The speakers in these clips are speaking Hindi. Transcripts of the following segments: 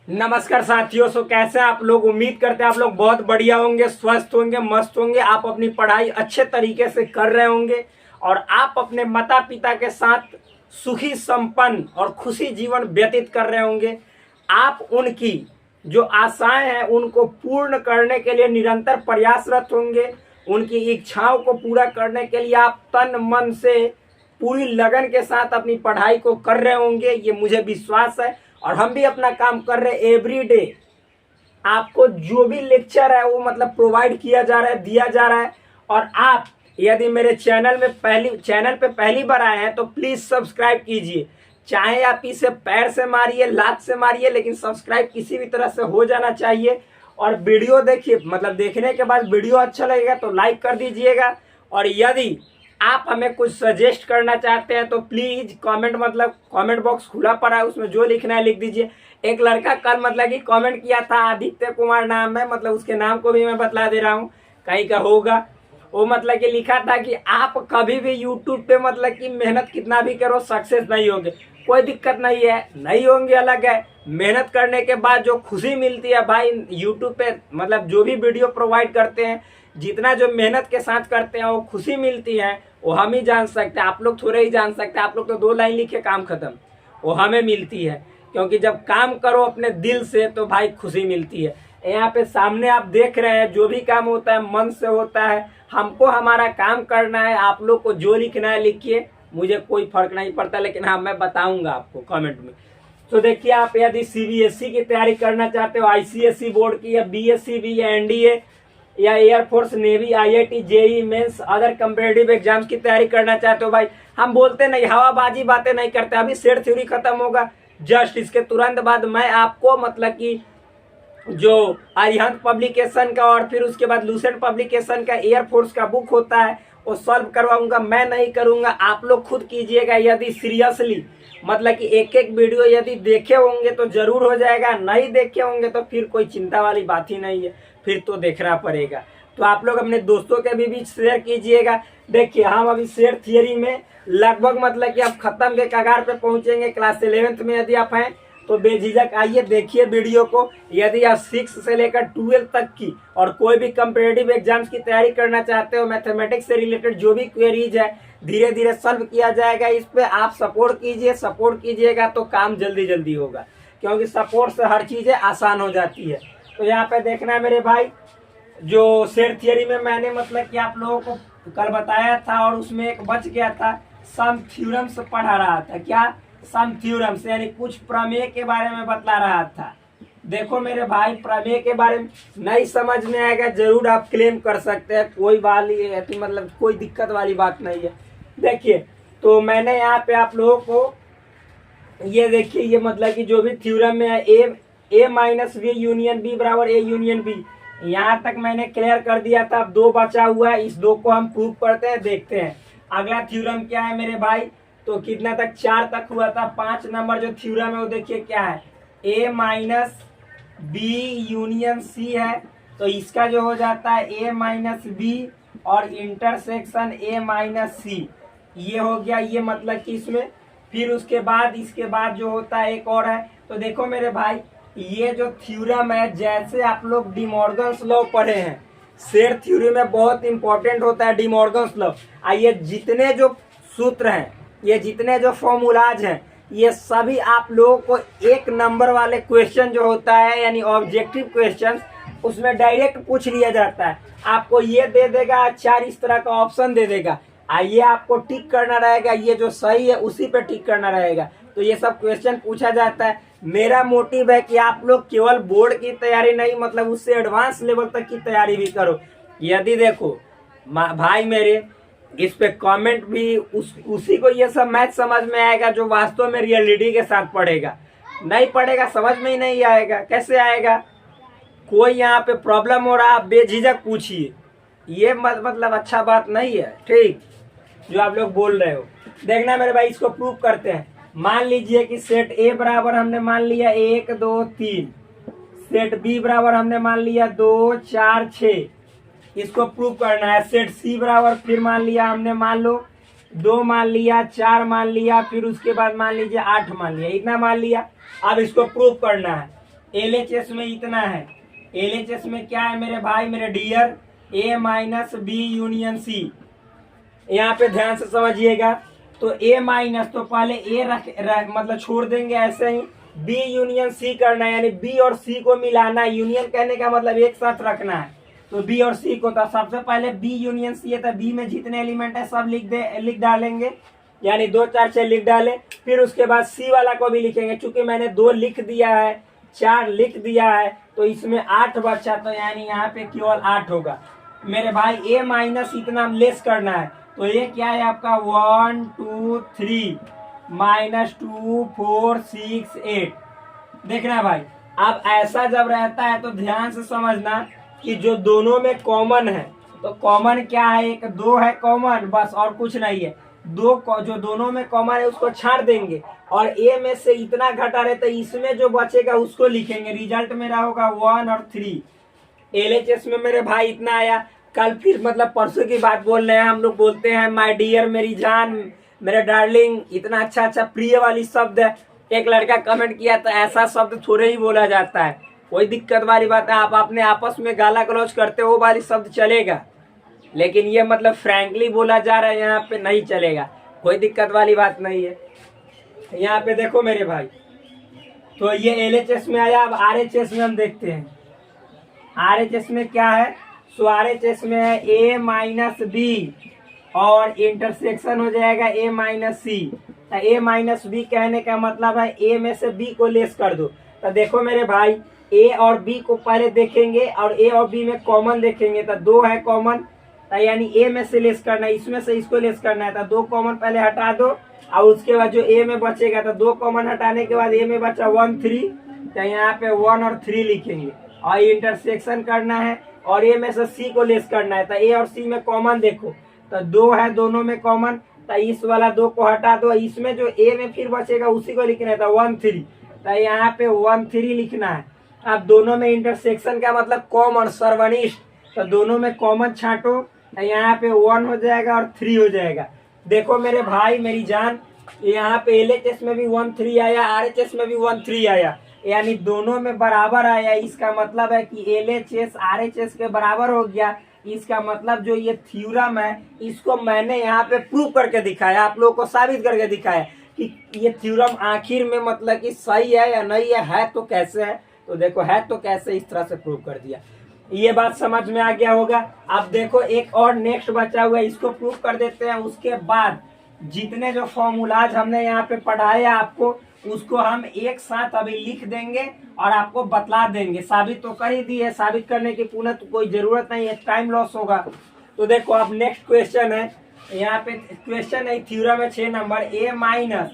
नमस्कार साथियों। कैसे हैं आप लोग? उम्मीद करते हैं आप लोग बहुत बढ़िया होंगे, स्वस्थ होंगे, मस्त होंगे। आप अपनी पढ़ाई अच्छे तरीके से कर रहे होंगे और आप अपने माता पिता के साथ सुखी, संपन्न और खुशी जीवन व्यतीत कर रहे होंगे। आप उनकी जो आशाएं हैं उनको पूर्ण करने के लिए निरंतर प्रयासरत होंगे। उनकी इच्छाओं को पूरा करने के लिए आप तन मन से पूरी लगन के साथ अपनी पढ़ाई को कर रहे होंगे, ये मुझे विश्वास है। और हम भी अपना काम कर रहे हैं एवरी डे। आपको जो भी लेक्चर है वो मतलब प्रोवाइड किया जा रहा है, दिया जा रहा है। और आप यदि मेरे चैनल पे पहली बार आए हैं तो प्लीज सब्सक्राइब कीजिए। चाहे आप इसे पैर से मारिए, लात से मारिए, लेकिन सब्सक्राइब किसी भी तरह से हो जाना चाहिए। और वीडियो देखिए, मतलब देखने के बाद वीडियो अच्छा लगेगा तो लाइक कर दीजिएगा। और यदि आप हमें कुछ सजेस्ट करना चाहते हैं तो प्लीज कमेंट बॉक्स खुला पड़ा है, उसमें जो लिखना है लिख दीजिए। एक लड़का कल मतलब कि कमेंट किया था, आदित्य कुमार नाम है, मतलब उसके नाम को भी मैं बतला दे रहा हूँ, कहीं का होगा। वो मतलब कि लिखा था कि आप कभी भी यूट्यूब पे मतलब कि मेहनत कितना भी करो सक्सेस नहीं होंगे। कोई दिक्कत नहीं है, नहीं होंगे अलग है। मेहनत करने के बाद जो खुशी मिलती है भाई, यूट्यूब पे मतलब जो भी वीडियो प्रोवाइड करते हैं, जितना जो मेहनत के साथ करते हैं वो खुशी मिलती है, वो हम ही जान सकते हैं। आप लोग थोड़े ही जान सकते हैं। आप लोग तो 2 लाइन लिखे काम खत्म, वो हमें मिलती है। क्योंकि जब काम करो अपने दिल से तो भाई खुशी मिलती है। यहाँ पे सामने आप देख रहे हैं, जो भी काम होता है मन से होता है। हमको हमारा काम करना है। आप लोग को जो लिखना है लिखिए, मुझे कोई फर्क नहीं पड़ता, लेकिन हाँ मैं बताऊंगा आपको कमेंट में। तो देखिए, आप यदि सीबीएसई की तैयारी करना चाहते हो, आईसीएसई बोर्ड की, या बीएससी भी, या एनडीए, या air force, navy, IIT, JEE mains, other competitive exams की तैयारी करना चाहते हो भाई, हम बोलते नहीं, हवाबाजी बातें नहीं करते। अभी सेट थ्योरी खत्म होगा, जस्ट इसके तुरंत बाद मैं आपको मतलब कि जो अरिहंत पब्लिकेशन का और फिर उसके बाद लूसेंट पब्लिकेशन का एयरफोर्स का बुक होता है वो सॉल्व करवाऊंगा। मैं नहीं करूंगा, आप लोग खुद कीजिएगा। यदि सीरियसली मतलब कि एक एक वीडियो यदि देखे होंगे तो जरूर हो जाएगा, नहीं देखे होंगे तो फिर कोई चिंता वाली बात ही नहीं है, फिर तो देखना पड़ेगा। तो आप लोग अपने दोस्तों के भी शेयर कीजिएगा। देखिए, हम अभी सेट थियरी में लगभग मतलब कि अब खत्म के कगार पे पहुंचेंगे। क्लास 11th में यदि आप हैं तो बेझिझक आइए, देखिए वीडियो को। यदि आप 6 से लेकर 12 तक की और कोई भी कम्पिटेटिव एग्जाम्स की तैयारी करना चाहते हो, मैथमेटिक्स से रिलेटेड जो भी क्वेरीज है धीरे धीरे सॉल्व किया जाएगा। इस पे आप सपोर्ट कीजिए, सपोर्ट कीजिएगा तो काम जल्दी जल्दी होगा, क्योंकि सपोर्ट से हर चीजें आसान हो जाती है। तो यहाँ पे देखना है मेरे भाई, जो सेट थियरी में मैंने मतलब कि आप लोगों को कल बताया था और उसमें एक बच गया था, सम थ्योरम्स पढ़ा रहा था। क्या? सम थ्योरम्स, यानी कुछ प्रमेय के बारे में बतला रहा था। देखो मेरे भाई, प्रमेय के बारे में नहीं समझ में आएगा जरूर आप क्लेम कर सकते हैं, कोई वाली मतलब कोई दिक्कत वाली बात नहीं है। देखिए, तो मैंने यहाँ पे आप लोगों को ये देखिए, ये मतलब कि जो भी थ्योरम में है, ए माइनस बी यूनियन बी बराबर ए यूनियन बी, यहाँ तक मैंने क्लियर कर दिया था। अब 2 बचा हुआ है, इस 2 को हम प्रूव करते हैं, देखते हैं अगला थ्योरम क्या है मेरे भाई। तो कितना तक? 4 तक हुआ था। 5 नंबर जो थ्योरम है वो देखिए क्या है, ए माइनस बी यूनियन सी है। तो इसका जो हो जाता है ए माइनस बी और इंटरसेक्शन ए माइनस सी, ये हो गया। ये मतलब कि इसमें फिर उसके बाद इसके बाद जो होता है एक और है। तो देखो मेरे भाई, ये जो थ्योरम है, जैसे आप लोग डिमॉर्गन्स लॉ पढ़े हैं, सेट थ्योरी में बहुत इंपॉर्टेंट होता है डिमॉर्गन्स लॉ। आइए, जितने जो सूत्र हैं, ये जितने जो फॉर्मूलाज हैं, ये सभी आप लोगों को 1 नंबर वाले क्वेश्चन जो होता है, यानी ऑब्जेक्टिव क्वेश्चन, उसमें डायरेक्ट पूछ लिया जाता है। आपको ये दे देगा, 4 इस तरह का ऑप्शन दे देगा। आइए, आपको टिक करना रहेगा, ये जो सही है उसी पे टिक करना रहेगा। तो ये सब क्वेश्चन पूछा जाता है। मेरा मोटिव है कि आप लोग केवल बोर्ड की तैयारी नहीं, मतलब उससे एडवांस लेवल तक की तैयारी भी करो। यदि देखो भाई मेरे, इस पे कमेंट भी उसी को ये सब मैथ समझ में आएगा जो वास्तव में रियलिटी के साथ पढ़ेगा। नहीं पढ़ेगा, समझ में ही नहीं आएगा। कैसे आएगा? कोई यहाँ पे प्रॉब्लम हो रहा, आप बेझिझक पूछिए। ये मतलब अच्छा बात नहीं है, ठीक, जो आप लोग बोल रहे हो। देखना मेरे भाई, इसको प्रूव करते हैं। मान लीजिए कि सेट ए बराबर हमने मान लिया 1 2 3, सेट बी बराबर हमने मान लिया 2 4 6, इसको प्रूव करना है। सेट सी बराबर फिर मान लिया हमने, मान लो 2 मान लिया, 4 मान लिया, फिर उसके बाद मान लीजिए 8 मान लिया, इतना मान लिया। अब इसको प्रूव करना है। LHS में इतना है। LHS में क्या है मेरे भाई मेरे dear, A minus B union C। यहाँ पे ध्यान से समझिएगा। तो A माइनस तो पहले A रख मतलब छोड़ देंगे ऐसे ही, B यूनियन C करना है, यानी B और C को मिलाना है। यूनियन कहने का मतलब एक साथ रखना है। तो B और C को, तो सबसे पहले B यूनियन C है, तो B में जितने एलिमेंट है सब लिख डालेंगे, यानी 2 4 6 लिख डाले। फिर उसके बाद C वाला को भी लिखेंगे। चूंकि मैंने 2 लिख दिया है, 4 लिख दिया है, तो इसमें 8 बचा, तो यानी यहाँ पे केवल 8 होगा मेरे भाई। A माइनस इतना लेस करना है, तो ये क्या है आपका 1 2 3 माइनस 2 4 6 8। देखना भाई, अब ऐसा जब रहता है तो ध्यान से समझना कि जो दोनों में कॉमन है, तो कॉमन क्या है, एक 2 है कॉमन, बस और कुछ नहीं है। जो दोनों में कॉमन है उसको छाड़ देंगे, और A में से इतना घटा रहे तो इसमें जो बचेगा उसको लिखेंगे। रिजल्ट मेरा होगा 1 और 3। LHS में मेरे भाई इतना आया। कल फिर मतलब परसों की बात बोल रहे हैं, हम लोग बोलते हैं माय डियर, मेरी जान, मेरे डार्लिंग, इतना अच्छा अच्छा प्रिय वाली शब्द है। एक लड़का कमेंट किया था, ऐसा शब्द थोड़े ही बोला जाता है, कोई दिक्कत वाली बात है। आप अपने आपस में गाला गलौज करते हो वाली शब्द चलेगा, लेकिन ये मतलब फ्रैंकली बोला जा रहा है यहाँ पे नहीं चलेगा, कोई दिक्कत वाली बात नहीं है। यहाँ पे देखो मेरे भाई, तो ये LHS में आया। अब RHS में हम देखते हैं। RHS में क्या है, सो RHS में है A माइनस बी और इंटरसेक्शन हो जाएगा A minus C. A minus B कहने का मतलब है A में से B को लेस कर दो। तो देखो मेरे भाई, A और B को पहले देखेंगे और A और B में कॉमन देखेंगे, तो 2 है कॉमन, तो यानी A में से लेस करना है, इसमें से इसको लेस करना है। तो 2 कॉमन पहले हटा दो, और उसके बाद जो A में बचेगा, तो 2 कॉमन हटाने के बाद A में बचा 1 3, तो यहाँ पे 1 और 3 लिखेंगे। और इंटरसेक्शन करना है और A में से C को लेस करना है। तो A और C में कॉमन देखो, तो 2 है दोनों में कॉमन, तो इस वाला 2 को हटा दो, इसमें जो A में फिर बचेगा उसी को लिखना है, तो 1 3, तो यहाँ पे 1 3 लिखना है। अब दोनों में इंटरसेक्शन का मतलब कॉमन, सर्वनिष्ठ, तो दोनों में कॉमन छाटो, तो यहाँ पे 1 हो जाएगा और 3 हो जाएगा। देखो मेरे भाई मेरी जान, यहाँ पे LHS में भी 1 3 आया, RHS में भी 1 3 आया, यानी दोनों में बराबर आया। इसका मतलब है कि LHS RHS के बराबर हो गया। इसका मतलब जो ये थ्योरम है, इसको मैंने यहाँ पे प्रूव करके दिखाया, आप लोगों को साबित करके दिखाया कि ये थ्योरम आखिर में मतलब कि सही है या नहीं है तो कैसे है। तो देखो है तो कैसे, इस तरह से प्रूव कर दिया। ये बात समझ में आ गया होगा। अब देखो एक और नेक्स्ट बचा हुआ है, इसको प्रूव कर देते हैं। उसके बाद जितने जो फॉर्मूलाज हमने यहाँ पे पढ़ाए आपको, उसको हम एक साथ अभी लिख देंगे और आपको बतला देंगे। साबित तो कर ही दिए, साबित करने की पुनः तो कोई जरूरत नहीं है, टाइम लॉस होगा। तो देखो अब नेक्स्ट क्वेश्चन है, यहाँ पे क्वेश्चन है थ्योरम है 6 नंबर, A माइनस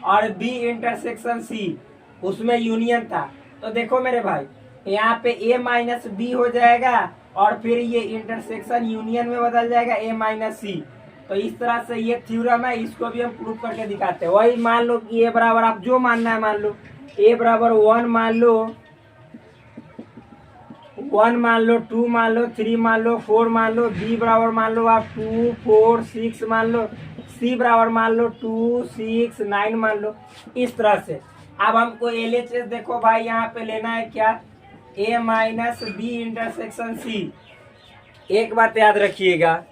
और B इंटरसेक्शन C, उसमें यूनियन था। तो देखो मेरे भाई, यहाँ पे A माइनस बी हो जाएगा और फिर ये इंटरसेक्शन यूनियन में बदल जाएगा A माइनस सी। तो इस तरह से ये थ्योरम है, इसको भी हम प्रूव करके दिखाते हैं। वही मान लो कि A बराबर, आप जो मानना है मान लो, A बराबर 1 मान लो, 1 मान लो, 2 मान लो, 3 मान लो, 4 मान लो, B बराबर मान लो आप 2 4 6 मान लो, C बराबर मान लो 2 6 9 मान लो, इस तरह से। अब हमको LHS देखो भाई यहाँ पे लेना है क्या, A minus B intersection C। एक बात याद रखिएगा,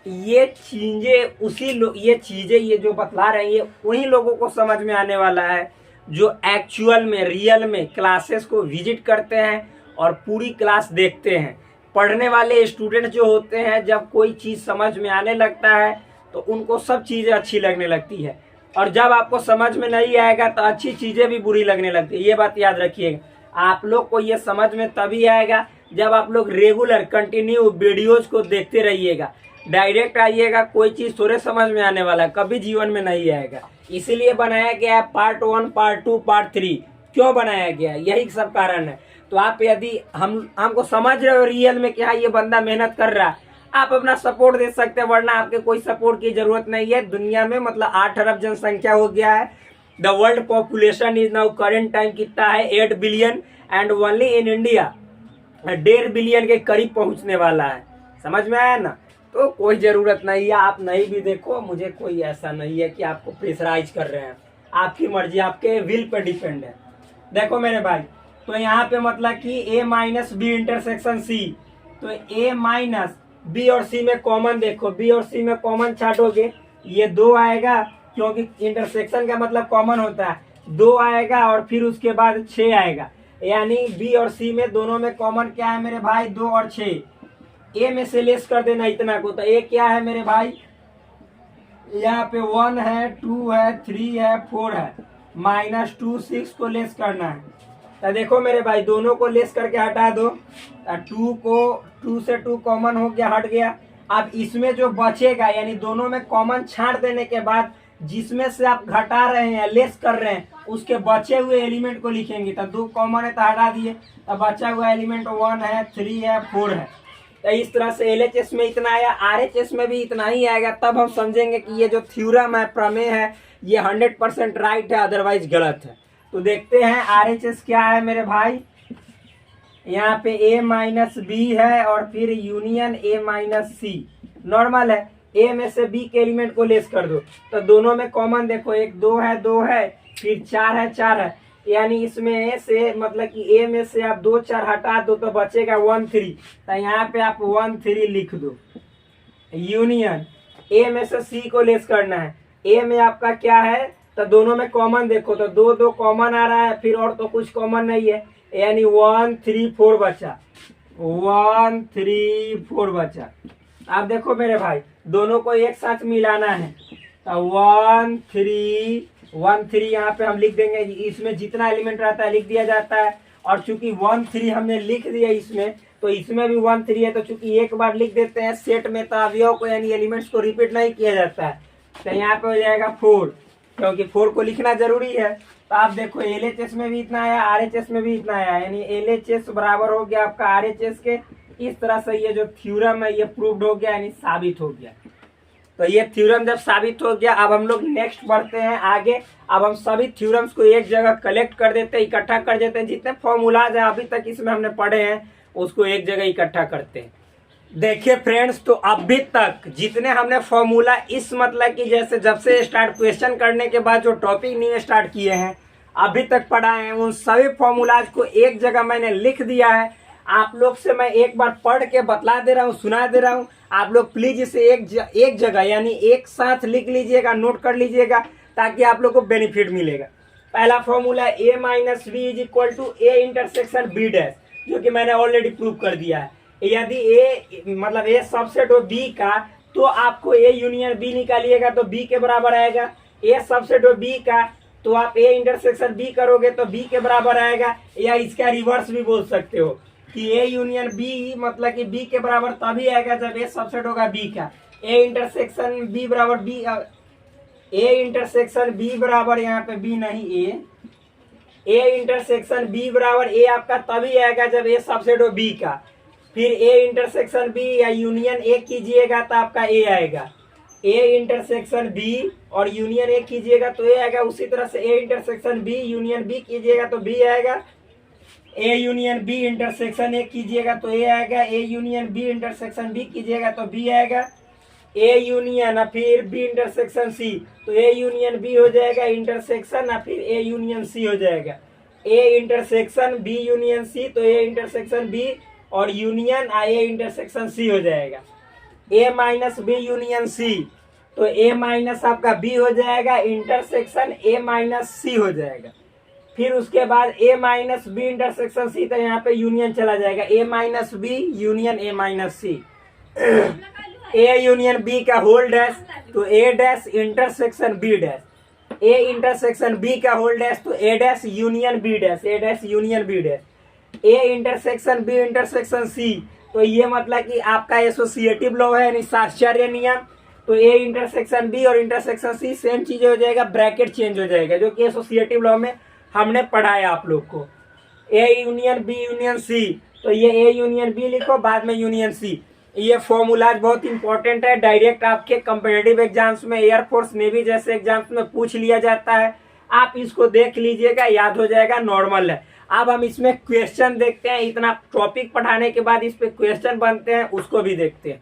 ये चीजें ये जो बतला रहे हैं, ये वही लोगों को समझ में आने वाला है जो एक्चुअल में रियल में क्लासेस को विजिट करते हैं और पूरी क्लास देखते हैं। पढ़ने वाले स्टूडेंट जो होते हैं, जब कोई चीज़ समझ में आने लगता है तो उनको सब चीज़ें अच्छी लगने लगती है, और जब आपको समझ में नहीं आएगा तो अच्छी चीज़ें भी बुरी लगने लगती है। ये बात याद रखिएगा। आप लोग को ये समझ में तभी आएगा जब आप लोग रेगुलर कंटिन्यू वीडियोज़ को देखते रहिएगा। डायरेक्ट आइएगा, कोई चीज़ थोड़े समझ में आने वाला, कभी जीवन में नहीं आएगा। इसीलिए बनाया गया है पार्ट 1 पार्ट 2 पार्ट 3। क्यों बनाया गया, यही सब कारण है। तो आप यदि हमको समझ रहे हो रियल में कि हाँ ये बंदा मेहनत कर रहा है, आप अपना सपोर्ट दे सकते हैं, वरना आपके कोई सपोर्ट की जरूरत नहीं है। दुनिया में मतलब 8 अरब जनसंख्या हो गया है। The world population is now current time कितना है 8 billion, and only in India 1.5 billion के करीब पहुंचने वाला है। समझ में आया ना। तो कोई ज़रूरत नहीं है, आप नहीं भी देखो, मुझे कोई ऐसा नहीं है कि आपको प्रेशराइज कर रहे हैं। आपकी मर्जी, आपके विल पे डिपेंड है। देखो मेरे भाई, तो यहाँ पे मतलब कि ए माइनस बी इंटरसेक्शन सी, तो ए माइनस बी और सी में कॉमन देखो, बी और सी में कॉमन छाटोगे ये 2 आएगा, क्योंकि इंटरसेक्शन का मतलब कॉमन होता है, 2 आएगा और फिर उसके बाद 6 आएगा। यानी बी और सी में दोनों में कॉमन क्या है मेरे भाई, 2 और 6। ए में से लेस कर देना इतना को, तो ए क्या है मेरे भाई, यहाँ पे 1 है, 2 है, 3 है, 4 है, -2 6 को लेस करना है। तो देखो मेरे भाई दोनों को लेस करके हटा दो, 2 को 2 से 2 कॉमन हो गया, हट गया। अब इसमें जो बचेगा यानी दोनों में कॉमन छांट देने के बाद जिसमें से आप घटा रहे हैं लेस कर रहे हैं उसके बचे हुए एलिमेंट को लिखेंगे। तो 2 कॉमन है तो हटा दिए, तो बचा हुआ एलिमेंट 1 है, 3 है, 4 है। तो इस तरह से LHS में इतना आया, RHS में भी इतना ही आएगा। तब हम समझेंगे कि ये जो थ्योरम है, प्रमेय है, ये 100% राइट है, अदरवाइज गलत है। तो देखते हैं RHS क्या है मेरे भाई। यहाँ पे A माइनस बी है और फिर union A minus C, normal है। A में से B के एलिमेंट को लेस कर दो, तो दोनों में कॉमन देखो, एक 2 है, 2 है, फिर 4 है, 4 है। यानी इसमें A से मतलब कि A में से आप 2 4 हटा दो तो बचेगा 1 3, तो यहाँ पे आप 1 3 लिख दो। यूनियन A में से C को लेस करना है, A में आपका क्या है, तो दोनों में कॉमन देखो, तो 2 2 कॉमन आ रहा है, फिर और तो कुछ कॉमन नहीं है, यानी 1 3 4 बचा, 1 3 4 बचा। आप देखो मेरे भाई दोनों को एक साथ मिलाना है, तो 1 3 यहाँ पे हम लिख देंगे, इसमें जितना एलिमेंट रहता है लिख दिया जाता है। और चूंकि 1 3 हमने लिख दिया इसमें, तो इसमें भी 1 3 है, तो चूंकि एक बार लिख देते हैं सेट में, तो अवयव को यानी एलिमेंट्स को रिपीट नहीं किया जाता है। तो यहाँ पे हो जाएगा 4, क्योंकि 4 को लिखना जरूरी है। तो आप देखो LHS में भी इतना आया, RHS में भी इतना आया, यानी LHS बराबर हो गया आपका RHS के। इस तरह से ये जो थ्योरम है ये प्रूव्ड हो गया, यानी साबित हो गया। तो ये थ्योरम जब साबित हो गया, अब हम लोग नेक्स्ट बढ़ते हैं आगे। अब हम सभी थ्योरम्स को एक जगह कलेक्ट कर देते हैं, इकट्ठा कर देते हैं, जितने फॉर्मूलाज है अभी तक इसमें हमने पढ़े हैं उसको एक जगह इकट्ठा करते हैं। देखिए फ्रेंड्स, तो अभी तक जितने हमने फॉर्मूला, इस मतलब कि जैसे जब से स्टार्ट क्वेश्चन करने के बाद जो टॉपिक न्यू स्टार्ट किए हैं अभी तक पढ़ाए हैं, उन सभी फॉर्मूलाज को एक जगह मैंने लिख दिया है। आप लोग से मैं एक बार पढ़ के बतला दे रहा हूँ, सुना दे रहा हूँ। आप लोग प्लीज इसे एक जगह यानी एक साथ लिख लीजिएगा, नोट कर लीजिएगा, ताकि आप लोग को बेनिफिट मिलेगा। पहला formula A minus B is equal to A intersection B dash, जो कि मैंने ऑलरेडी प्रूव कर दिया है। यदि A मतलब A सबसेट हो B का, तो आपको A यूनियन B निकालिएगा तो B के बराबर आएगा। A सबसेट हो B का, तो आप A इंटरसेक्शन B करोगे तो B के बराबर आएगा। या इसका रिवर्स भी बोल सकते हो कि A यूनियन B मतलब कि B के बराबर तभी आएगा जब A सबसेट होगा B का। A इंटरसेक्शन B बराबर B, A इंटरसेक्शन B बराबर यहाँ पे B नहीं A इंटरसेक्शन B बराबर A आपका तभी आएगा जब A सबसेट हो B का। फिर A इंटरसेक्शन B या यूनियन A कीजिएगा तो आपका A आएगा। A इंटरसेक्शन B और यूनियन A कीजिएगा तो A आएगा। उसी तरह से A intersection B union B कीजिएगा तो B आएगा। A union B intersection A कीजिएगा तो A आएगा। A union B intersection B कीजिएगा तो B आएगा। A यूनियन फिर B इंटरसेक्शन C, तो A यूनियन B हो जाएगा इंटरसेक्शन फिर A यूनियन C हो जाएगा। A intersection B union C, तो A इंटरसेक्शन B और यूनियन A इंटरसेक्शन C हो जाएगा। A minus B union C, तो A माइनस आपका B हो जाएगा, इंटरसेक्शन A माइनस C हो जाएगा। फिर उसके बाद A minus B intersection C, तो यहाँ पे यूनियन चला जाएगा। A minus B union A minus C, A union B का होल डैश, तो A dash intersection B dash. A intersection B का होल डैश, तो A dash union B dash, A dash union B dash. A intersection B intersection C, तो ये मतलब कि आपका एसोसिएटिव लॉ है यानी साहचर्य नियम। तो A इंटरसेक्शन B और इंटरसेक्शन C सेम चीज हो जाएगा, ब्रैकेट चेंज हो जाएगा, जो कि एसोसिएटिव लॉ में हमने पढ़ाया आप लोग को। A union B union C, तो ये A यूनियन B लिखो, बाद में यूनियन C। ये फॉर्मूलाज बहुत इंपॉर्टेंट है, डायरेक्ट आपके कंपेटिटिव एग्जाम्स में, एयरफोर्स नेवी जैसे एग्जाम्स में पूछ लिया जाता है। आप इसको देख लीजिएगा, याद हो जाएगा, नॉर्मल है। अब हम इसमें क्वेश्चन देखते हैं। इतना टॉपिक पढ़ाने के बाद इस पे क्वेश्चन बनते हैं, उसको भी देखते हैं।